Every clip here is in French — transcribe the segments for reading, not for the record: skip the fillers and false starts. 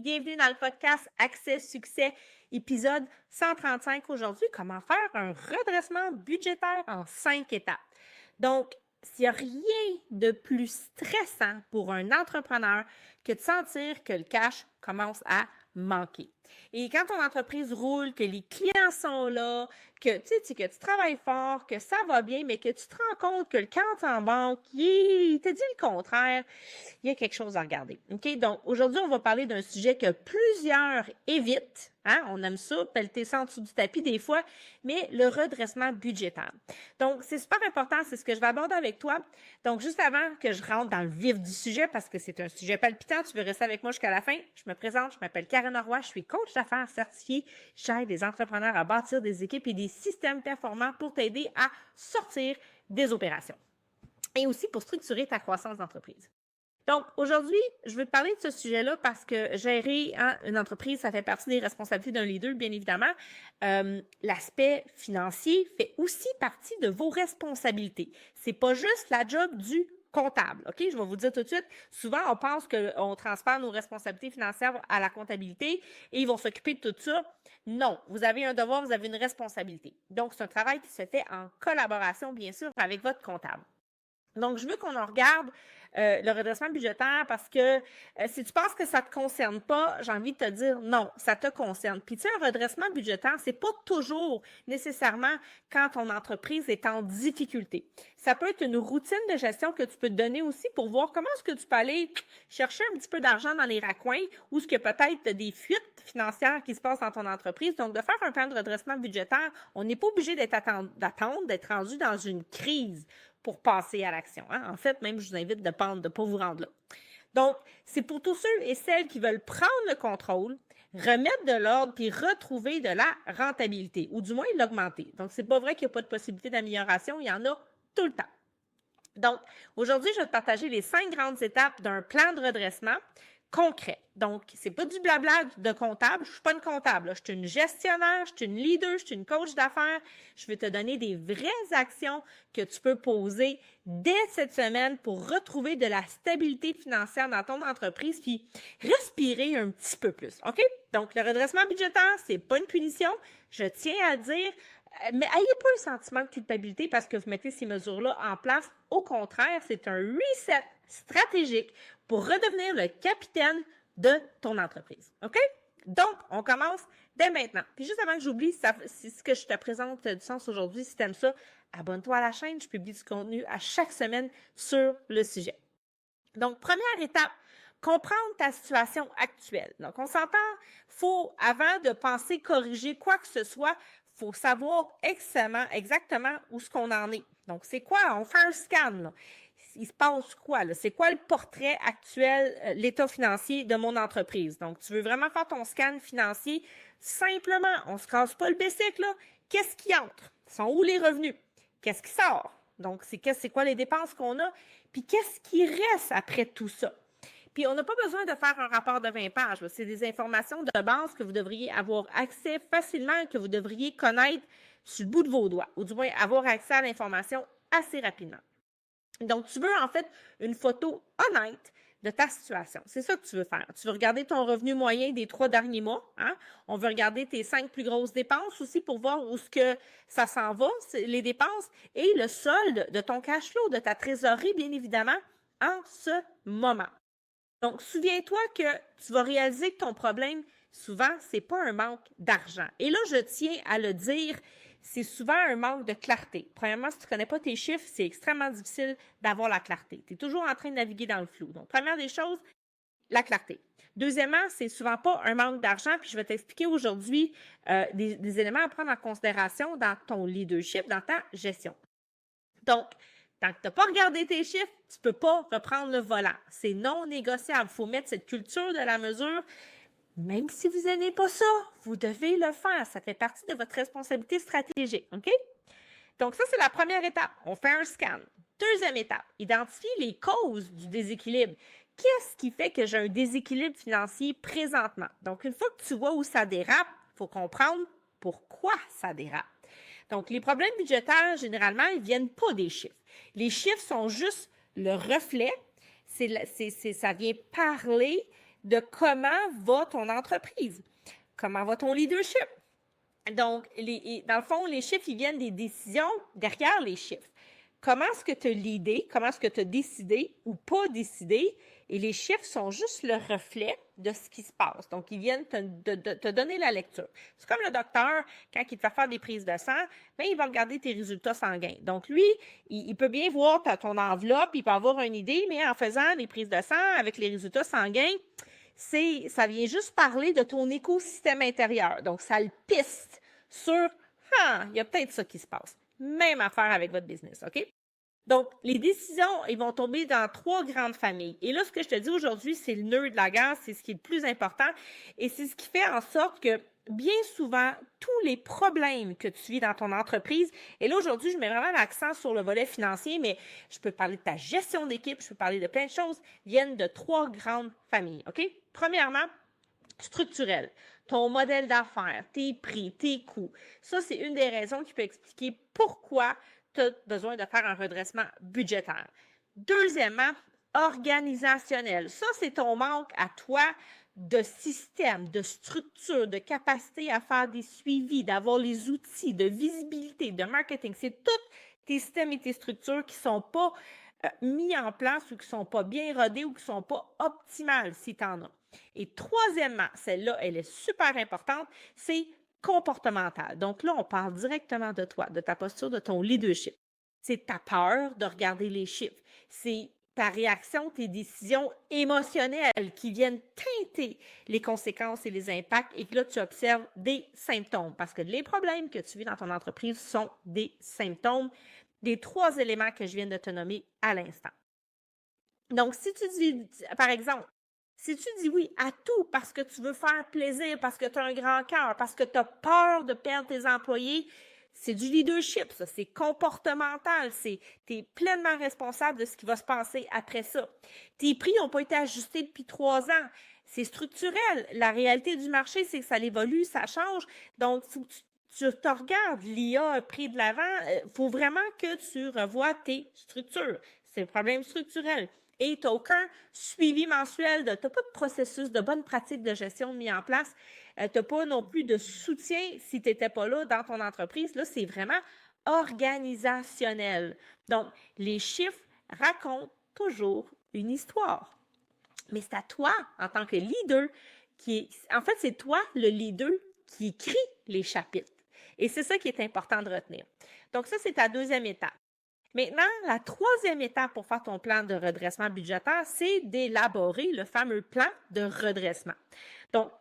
Bienvenue dans le podcast Accès Succès, épisode 135 aujourd'hui. Comment faire un redressement budgétaire en 5 étapes. Donc, s'il n'y a rien de plus stressant pour un entrepreneur que de sentir que le cash commence à manquer. Et quand ton entreprise roule, que les clients sont là, que tu travailles fort, que ça va bien, mais que tu te rends compte que le compte en banque, il te dit le contraire, il y a quelque chose à regarder. OK? Donc, aujourd'hui, on va parler d'un sujet que plusieurs évitent. Hein? On aime ça, pelleter ça en dessous du tapis des fois, mais le redressement budgétaire. Donc, c'est super important, c'est ce que je vais aborder avec toi. Donc, juste avant que je rentre dans le vif du sujet, parce que c'est un sujet palpitant, tu veux rester avec moi jusqu'à la fin, je me présente, je m'appelle Karen Roy, je suis coach d'affaires certifiée. J'aide les entrepreneurs à bâtir des équipes et des systèmes performants pour t'aider à sortir des opérations et aussi pour structurer ta croissance d'entreprise. Donc, aujourd'hui, je veux te parler de ce sujet-là parce que gérer une entreprise, ça fait partie des responsabilités d'un leader, bien évidemment. L'aspect financier fait aussi partie de vos responsabilités. C'est pas juste la job du comptable, OK? Je vais vous dire tout de suite, souvent, on pense qu'on transfère nos responsabilités financières à la comptabilité et ils vont s'occuper de tout ça. Non, vous avez un devoir, vous avez une responsabilité. Donc, c'est un travail qui se fait en collaboration, bien sûr, avec votre comptable. Donc, je veux qu'on en regarde le redressement budgétaire parce que si tu penses que ça ne te concerne pas, j'ai envie de te dire non, ça te concerne. Puis tu sais, un redressement budgétaire, c'est pas toujours nécessairement quand ton entreprise est en difficulté. Ça peut être une routine de gestion que tu peux te donner aussi pour voir comment est-ce que tu peux aller chercher un petit peu d'argent dans les raccoins ou est-ce que peut-être des fuites financières qui se passent dans ton entreprise. Donc, de faire un plan de redressement budgétaire, on n'est pas obligé d'attendre, d'être rendu dans une crise pour passer à l'action. Hein? En fait, même, je vous invite de ne pas vous rendre là. Donc, c'est pour tous ceux et celles qui veulent prendre le contrôle, remettre de l'ordre puis retrouver de la rentabilité, ou du moins l'augmenter. Donc, c'est pas vrai qu'il n'y a pas de possibilité d'amélioration, il y en a tout le temps. Donc, aujourd'hui, je vais te partager les 5 grandes étapes d'un plan de redressement concret. Donc, c'est pas du blabla de comptable. Je suis pas une comptable. Là. Je suis une gestionnaire, je suis une leader, je suis une coach d'affaires. Je vais te donner des vraies actions que tu peux poser dès cette semaine pour retrouver de la stabilité financière dans ton entreprise puis respirer un petit peu plus. OK? Donc, le redressement budgétaire, c'est pas une punition. Je tiens à le dire. Mais ayez pas un sentiment de culpabilité parce que vous mettez ces mesures-là en place. Au contraire, c'est un reset stratégique pour redevenir le capitaine de ton entreprise. OK? Donc, on commence dès maintenant. Puis juste avant que j'oublie, c'est ce que je te présente du sens aujourd'hui. Si tu aimes ça, abonne-toi à la chaîne. Je publie du contenu à chaque semaine sur le sujet. Donc, première étape, comprendre ta situation actuelle. Donc, on s'entend, avant de penser corriger quoi que ce soit, il faut savoir exactement où ce qu'on en est. Donc, c'est quoi? On fait un scan, là. Il se passe quoi, là? C'est quoi le portrait actuel, l'état financier de mon entreprise? Donc, tu veux vraiment faire ton scan financier simplement. On ne se casse pas le bicycle, là. Qu'est-ce qui entre? Sont où les revenus? Qu'est-ce qui sort? Donc, c'est quoi les dépenses qu'on a? Puis, qu'est-ce qui reste après tout ça? Puis, on n'a pas besoin de faire un rapport de 20 pages. C'est des informations de base que vous devriez avoir accès facilement, que vous devriez connaître sur le bout de vos doigts, ou du moins avoir accès à l'information assez rapidement. Donc, tu veux en fait une photo honnête de ta situation. C'est ça que tu veux faire. Tu veux regarder ton revenu moyen des 3 derniers mois. Hein? On veut regarder tes 5 plus grosses dépenses aussi pour voir où ce que ça s'en va, les dépenses, et le solde de ton cash flow, de ta trésorerie, bien évidemment, en ce moment. Donc, souviens-toi que tu vas réaliser que ton problème, souvent, c'est pas un manque d'argent. Et là, je tiens à le dire, c'est souvent un manque de clarté. Premièrement, si tu ne connais pas tes chiffres, c'est extrêmement difficile d'avoir la clarté. Tu es toujours en train de naviguer dans le flou. Donc, première des choses, la clarté. Deuxièmement, c'est souvent pas un manque d'argent, puis je vais t'expliquer aujourd'hui des éléments à prendre en considération dans ton leadership, dans ta gestion. Donc, tant que tu n'as pas regardé tes chiffres, tu ne peux pas reprendre le volant. C'est non négociable. Il faut mettre cette culture de la mesure. Même si vous n'aimez pas ça, vous devez le faire. Ça fait partie de votre responsabilité stratégique. OK? Donc, ça, c'est la première étape. On fait un scan. Deuxième étape, identifier les causes du déséquilibre. Qu'est-ce qui fait que j'ai un déséquilibre financier présentement? Donc, une fois que tu vois où ça dérape, il faut comprendre pourquoi ça dérape. Donc, les problèmes budgétaires, généralement, ils ne viennent pas des chiffres. Les chiffres sont juste le reflet. Ça vient parler de comment va ton entreprise, comment va ton leadership. Donc, dans le fond, les chiffres, ils viennent des décisions derrière les chiffres. Comment est-ce que tu as l'idée, comment est-ce que tu as décidé ou pas décidé, et les chiffres sont juste le reflet de ce qui se passe. Donc, ils viennent te donner la lecture. C'est comme le docteur, quand il te fait faire des prises de sang, bien, il va regarder tes résultats sanguins. Donc, lui, il peut bien voir ton enveloppe, il peut avoir une idée, mais en faisant des prises de sang avec les résultats sanguins, ça vient juste parler de ton écosystème intérieur. Donc, ça le piste sur, il y a peut-être ça qui se passe. Même affaire avec votre business, OK? Donc, les décisions, ils vont tomber dans 3 grandes familles. Et là, ce que je te dis aujourd'hui, c'est le nœud de la guerre, c'est ce qui est le plus important et c'est ce qui fait en sorte que bien souvent, tous les problèmes que tu vis dans ton entreprise, et là, aujourd'hui, je mets vraiment l'accent sur le volet financier, mais je peux parler de ta gestion d'équipe, je peux parler de plein de choses, viennent de 3 grandes familles, OK? Premièrement, structurel. Ton modèle d'affaires, tes prix, tes coûts. Ça, c'est une des raisons qui peut expliquer pourquoi tu as besoin de faire un redressement budgétaire. Deuxièmement, organisationnel. Ça, c'est ton manque à toi de système, de structure, de capacité à faire des suivis, d'avoir les outils, de visibilité, de marketing. C'est tous tes systèmes et tes structures qui ne sont pas mis en place ou qui ne sont pas bien rodés ou qui ne sont pas optimales si tu en as. Et troisièmement, celle-là, elle est super importante, c'est comportemental. Donc là, on parle directement de toi, de ta posture, de ton leadership. C'est ta peur de regarder les chiffres. C'est ta réaction, tes décisions émotionnelles qui viennent teinter les conséquences et les impacts et que là, tu observes des symptômes parce que les problèmes que tu vis dans ton entreprise sont des symptômes des 3 éléments que je viens de te nommer à l'instant. Donc, si tu dis, par exemple, si tu dis oui à tout parce que tu veux faire plaisir, parce que tu as un grand cœur, parce que tu as peur de perdre tes employés, c'est du leadership, ça, c'est comportemental, tu es pleinement responsable de ce qui va se passer après ça. Tes prix n'ont pas été ajustés depuis 3 ans, c'est structurel. La réalité du marché, c'est que ça évolue, ça change. Donc, faut que tu te regardes, l'IA a pris de l'avant, il faut vraiment que tu revoies tes structures. C'est un problème structurel. Et tu n'as aucun suivi mensuel, tu n'as pas de processus, de bonnes pratiques de gestion mis en place. Tu n'as pas non plus de soutien si tu n'étais pas là dans ton entreprise. Là, c'est vraiment organisationnel. Donc, les chiffres racontent toujours une histoire. Mais c'est à toi, en tant que leader, en fait, c'est toi, le leader, qui écrit les chapitres. Et c'est ça qui est important de retenir. Donc, ça, c'est ta deuxième étape. Maintenant, la troisième étape pour faire ton plan de redressement budgétaire, c'est d'élaborer le fameux plan de redressement. Donc,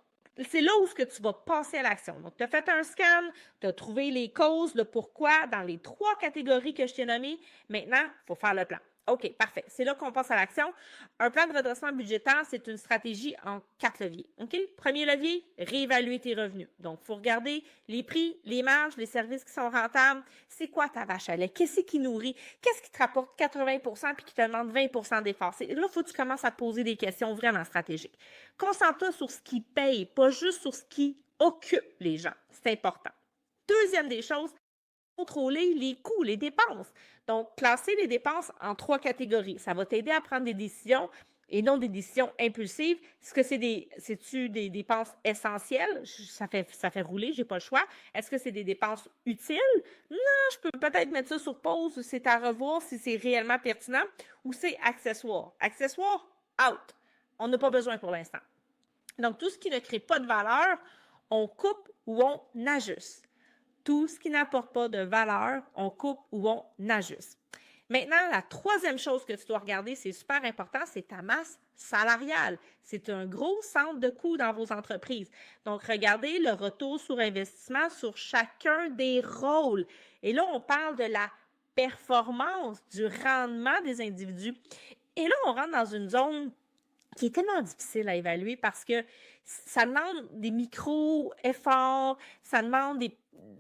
c'est là où tu vas passer à l'action. Donc, tu as fait un scan, tu as trouvé les causes, le pourquoi dans les 3 catégories que je t'ai nommées. Maintenant, il faut faire le plan. OK, parfait. C'est là qu'on passe à l'action. Un plan de redressement budgétaire, c'est une stratégie en 4 leviers. OK? Premier levier, réévaluer tes revenus. Donc, il faut regarder les prix, les marges, les services qui sont rentables. C'est quoi ta vache à lait? Qu'est-ce qui nourrit? Qu'est-ce qui te rapporte 80 puis qui te demande 20 d'efforts? Là, il faut que tu commences à te poser des questions vraiment stratégiques. Concentre-toi sur ce qui paye, pas juste sur ce qui occupe les gens. C'est important. Deuxième des choses, contrôler les coûts, les dépenses. Donc, classer les dépenses en 3 catégories. Ça va t'aider à prendre des décisions et non des décisions impulsives. Est-ce que c'est-tu des dépenses essentielles? Ça fait rouler, j'ai pas le choix. Est-ce que c'est des dépenses utiles? Non, je peux peut-être mettre ça sur pause, c'est à revoir si c'est réellement pertinent ou c'est accessoire. Accessoire, out. On n'a pas besoin pour l'instant. Donc, tout ce qui ne crée pas de valeur, on coupe ou on ajuste. Tout ce qui n'apporte pas de valeur, on coupe ou on ajuste. Maintenant, la troisième chose que tu dois regarder, c'est super important, c'est ta masse salariale. C'est un gros centre de coût dans vos entreprises. Donc, regardez le retour sur investissement sur chacun des rôles. Et là, on parle de la performance, du rendement des individus. Et là, on rentre dans une zone qui est tellement difficile à évaluer parce que ça demande des micro-efforts, ça demande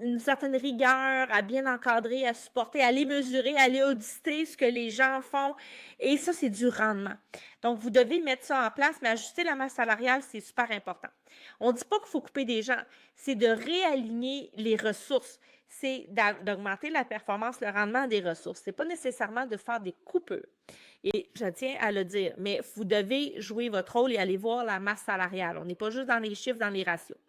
une certaine rigueur à bien encadrer, à supporter, à aller mesurer, à aller auditer ce que les gens font. Et ça, c'est du rendement. Donc, vous devez mettre ça en place, mais ajuster la masse salariale, c'est super important. On ne dit pas qu'il faut couper des gens, c'est de réaligner les ressources. C'est d'augmenter la performance, le rendement des ressources. Ce n'est pas nécessairement de faire des coupures. Et je tiens à le dire, mais vous devez jouer votre rôle et aller voir la masse salariale. On n'est pas juste dans les chiffres, dans les ratios.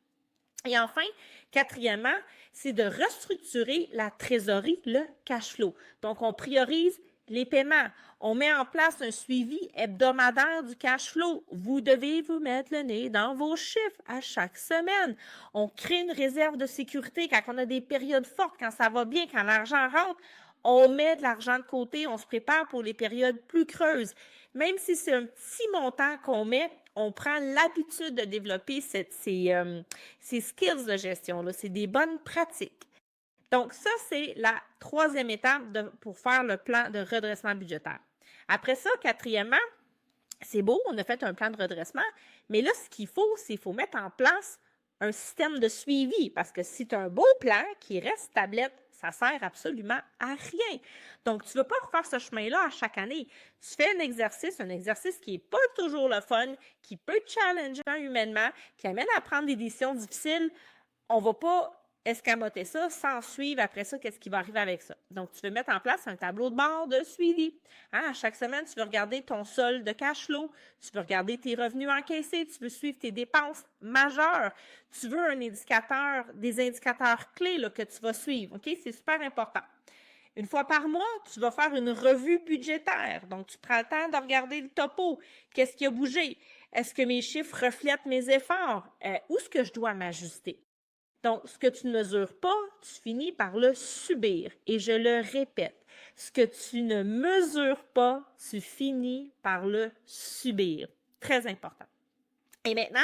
Et enfin, quatrièmement, c'est de restructurer la trésorerie, le cash flow. Donc, on priorise les paiements. On met en place un suivi hebdomadaire du cash flow. Vous devez vous mettre le nez dans vos chiffres à chaque semaine. On crée une réserve de sécurité quand on a des périodes fortes, quand ça va bien, quand l'argent rentre. On met de l'argent de côté, on se prépare pour les périodes plus creuses. Même si c'est un petit montant qu'on met, on prend l'habitude de développer ces skills de gestion. C'est des bonnes pratiques. Donc, ça, c'est la troisième étape pour faire le plan de redressement budgétaire. Après ça, quatrièmement, c'est beau, on a fait un plan de redressement, mais là, ce qu'il faut, c'est qu'il faut mettre en place un système de suivi, parce que si tu as un beau plan qui reste tablette, ça sert absolument à rien. Donc, tu ne veux pas refaire ce chemin-là à chaque année. Tu fais un exercice qui n'est pas toujours le fun, qui peut te challenger humainement, qui amène à prendre des décisions difficiles. On ne va pas escamoter ça sans suivre après ça qu'est-ce qui va arriver avec ça. Donc, tu veux mettre en place un tableau de bord de suivi. À chaque semaine, tu veux regarder ton solde de cash flow, tu veux regarder tes revenus encaissés, tu veux suivre tes dépenses majeures, tu veux des indicateurs clés là, que tu vas suivre. OK? C'est super important. Une fois par mois, tu vas faire une revue budgétaire. Donc, tu prends le temps de regarder le topo. Qu'est-ce qui a bougé? Est-ce que mes chiffres reflètent mes efforts? Où est-ce que je dois m'ajuster? Donc, ce que tu ne mesures pas, tu finis par le subir. Et je le répète, ce que tu ne mesures pas, tu finis par le subir. Très important. Et maintenant,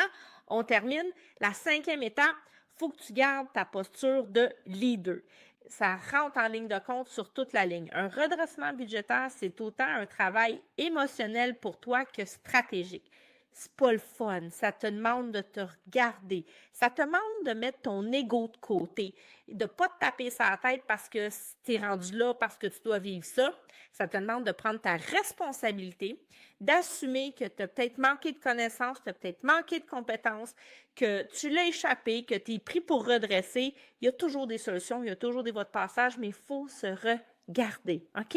on termine. La cinquième étape, il faut que tu gardes ta posture de leader. Ça rentre en ligne de compte sur toute la ligne. Un redressement budgétaire, c'est autant un travail émotionnel pour toi que stratégique. C'est pas le fun. Ça te demande de te regarder. Ça te demande de mettre ton ego de côté. De ne pas te taper sur la tête parce que tu es rendu là, parce que tu dois vivre ça. Ça te demande de prendre ta responsabilité, d'assumer que tu as peut-être manqué de connaissances, tu as peut-être manqué de compétences, que tu l'as échappé, que tu es pris pour redresser. Il y a toujours des solutions, il y a toujours des voies de passage, mais il faut se regarder. OK?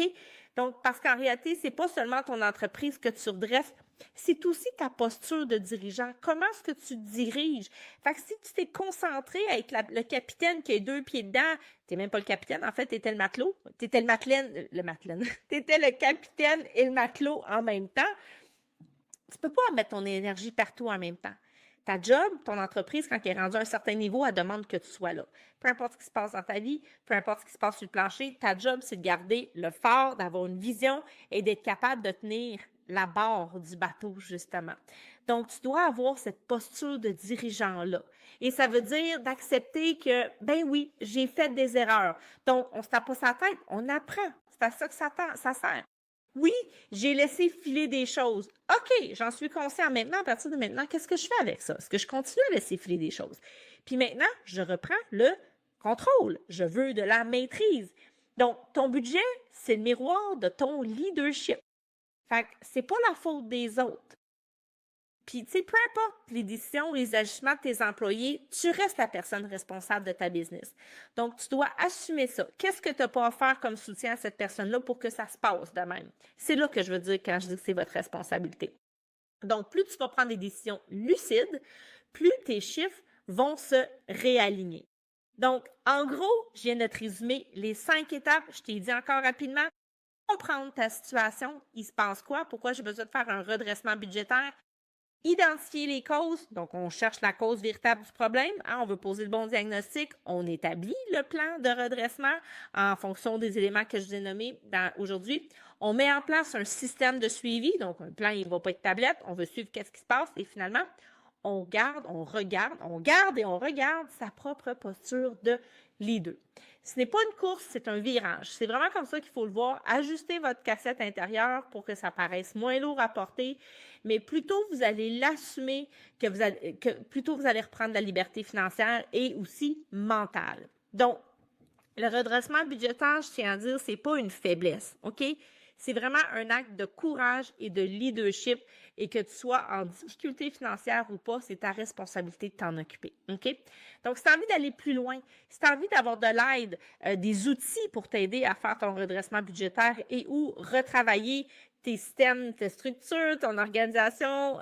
Donc, parce qu'en réalité, ce n'est pas seulement ton entreprise que tu redresses, c'est aussi ta posture de dirigeant. Comment est-ce que tu diriges? Fait que si tu t'es concentré avec le capitaine qui a 2 pieds dedans, tu n'es même pas le capitaine, en fait, tu étais le matelot. Tu étais tu étais le capitaine et le matelot en même temps. Tu ne peux pas mettre ton énergie partout en même temps. Ta job, ton entreprise, quand elle est rendue à un certain niveau, elle demande que tu sois là. Peu importe ce qui se passe dans ta vie, peu importe ce qui se passe sur le plancher, ta job, c'est de garder le phare, d'avoir une vision et d'être capable de tenir la barre du bateau, justement. Donc, tu dois avoir cette posture de dirigeant-là. Et ça veut dire d'accepter que, ben oui, j'ai fait des erreurs. Donc, on ne se tape pas sa tête, on apprend. C'est à ça que ça sert. Oui, j'ai laissé filer des choses. OK, j'en suis conscient maintenant. À partir de maintenant, qu'est-ce que je fais avec ça? Est-ce que je continue à laisser filer des choses? Puis maintenant, je reprends le contrôle. Je veux de la maîtrise. Donc, ton budget, c'est le miroir de ton leadership. Fait que c'est pas la faute des autres. Puis, tu sais, peu importe les décisions ou les ajustements de tes employés, tu restes la personne responsable de ta business. Donc, tu dois assumer ça. Qu'est-ce que tu n'as pas à faire comme soutien à cette personne-là pour que ça se passe de même? C'est là que je veux dire quand je dis que c'est votre responsabilité. Donc, plus tu vas prendre des décisions lucides, plus tes chiffres vont se réaligner. Donc, en gros, je viens de te résumer les 5 étapes. Je t'ai dit encore rapidement, comprendre ta situation, il se passe quoi, pourquoi j'ai besoin de faire un redressement budgétaire, identifier les causes, donc on cherche la cause véritable du problème, on veut poser le bon diagnostic, on établit le plan de redressement en fonction des éléments que je vous ai nommés aujourd'hui. On met en place un système de suivi, donc un plan, il ne va pas être tablette, on veut suivre qu'est-ce qui se passe et finalement, on garde et on regarde sa propre posture de leader. Ce n'est pas une course, c'est un virage. C'est vraiment comme ça qu'il faut le voir. Ajustez votre cassette intérieure pour que ça paraisse moins lourd à porter, mais plutôt vous allez l'assumer plutôt vous allez reprendre la liberté financière et aussi mentale. Donc, le redressement budgétaire, je tiens à dire, c'est pas une faiblesse, OK? C'est vraiment un acte de courage et de leadership et que tu sois en difficulté financière ou pas, c'est ta responsabilité de t'en occuper, OK? Donc, si tu as envie d'aller plus loin, si tu as envie d'avoir de l'aide, des outils pour t'aider à faire ton redressement budgétaire et ou retravailler tes systèmes, tes structures, ton organisation,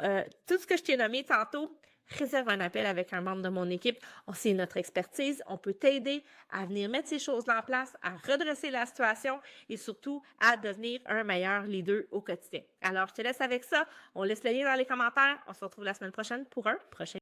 tout ce que je t'ai nommé tantôt, réserve un appel avec un membre de mon équipe. C'est notre expertise. On peut t'aider à venir mettre ces choses-là en place, à redresser la situation et surtout à devenir un meilleur leader au quotidien. Alors, je te laisse avec ça. On laisse le lien dans les commentaires. On se retrouve la semaine prochaine pour un prochain